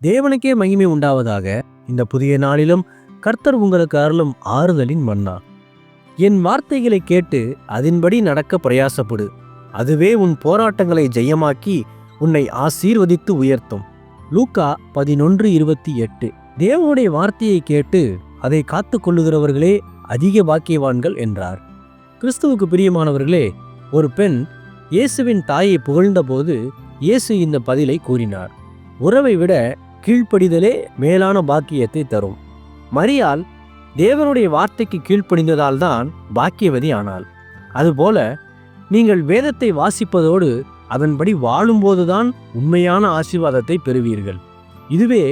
தேவனுக்கே மகிமை உண்டாவதாக. இந்த புதிய நாளிலும் கர்த்தர் உங்களுக்கு அருளும் ஆறுதலின் மன்னா. என் வார்த்தைகளை கேட்டு அதன்படி நடக்க பிரயாசப்படு. அதுவே உன் போராட்டங்களை ஜெயமாக்கி உன்னை ஆசீர்வதித்து உயர்த்தும். லூக்கா 11:28. தேவனுடைய வார்த்தையை கேட்டு அதை காத்து கொள்ளுகிறவர்களே அதிக பாக்கியவான்கள் என்றார். கிறிஸ்துவுக்கு பிரியமானவர்களே, ஒரு பெண் இயேசுவின் தாயை புகழ்ந்தபோது இயேசு இந்த பதிலை கூறினார். உறவை விட கீழ்ப்படிதலே மேலான பாக்கியத்தை தரும். மரியாள் தேவனுடைய வார்த்தைக்கு கீழ்ப்படிந்ததால் தான் பாக்கியவதி ஆனாள். அதுபோல நீங்கள் வேதத்தை வாசிப்பதோடு அதன்படி வாழும்போதுதான் உண்மையான ஆசீர்வாதத்தை பெறுவீர்கள். இதுவே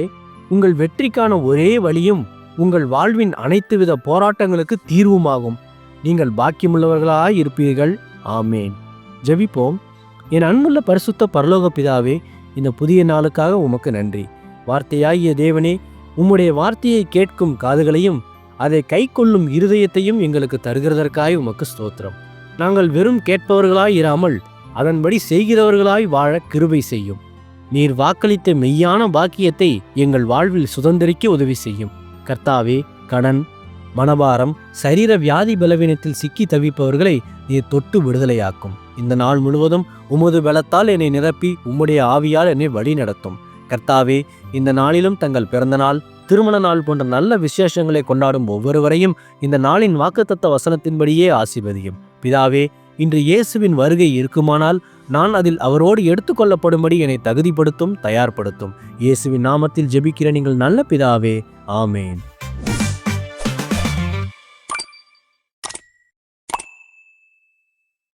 உங்கள் வெற்றிக்கான ஒரே வழியும் உங்கள் வாழ்வின் அனைத்து வித போராட்டங்களுக்கு தீர்வுமாகும். நீங்கள் பாக்கியமுள்ளவர்களாய் இருப்பீர்கள். ஆமேன். ஜெபிப்போம். என் அன்புள்ள பரிசுத்த பரலோக பிதாவே, இந்த புதிய நாளுக்காக உமக்கு நன்றி. வார்த்தையாகிய தேவனே, உம்முடைய வார்த்தையை கேட்கும் காதுகளையும் அதை கை கொள்ளும் இருதயத்தையும் எங்களுக்கு தருகிறதற்காக உமக்கு ஸ்தோத்திரம். நாங்கள் வெறும் கேட்பவர்களாய் இராமல் அதன்படி செய்கிறவர்களாய் வாழ கிருபை செய்யும். நீர் வாக்களித்த மெய்யான பாக்கியத்தை எங்கள் வாழ்வில் சுதந்திரிக்க உதவி செய்யும். கர்த்தாவே, கடன், மனபாரம், சரீர வியாதி பலவீனத்தில் சிக்கி தவிப்பவர்களை நீர் தொட்டு விடுதலையாக்கும். இந்த நாள் முழுவதும் உமது பலத்தால் என்னை நிரப்பி உம்முடைய ஆவியால் என்னை வழி நடத்தும். கர்த்தாவே, இந்த நாளிலும் தங்கள் பிறந்த நாள், திருமண நாள் போன்ற நல்ல விசேஷங்களை கொண்டாடும் ஒவ்வொருவரையும் இந்த நாளின் வாக்குத்தத்த வசனத்தின்படியே ஆசீர்வதியும். பிதாவே, இன்று இயேசுவின் வருகை இருக்குமானால் நான் அதில் அவரோடு எடுத்துக்கொள்ளப்படும்படி என்னை தகுதிப்படுத்தும், தயார்படுத்தும். இயேசுவின் நாமத்தில் ஜெபிக்கிற நீங்கள் நல்ல பிதாவே. ஆமேன்.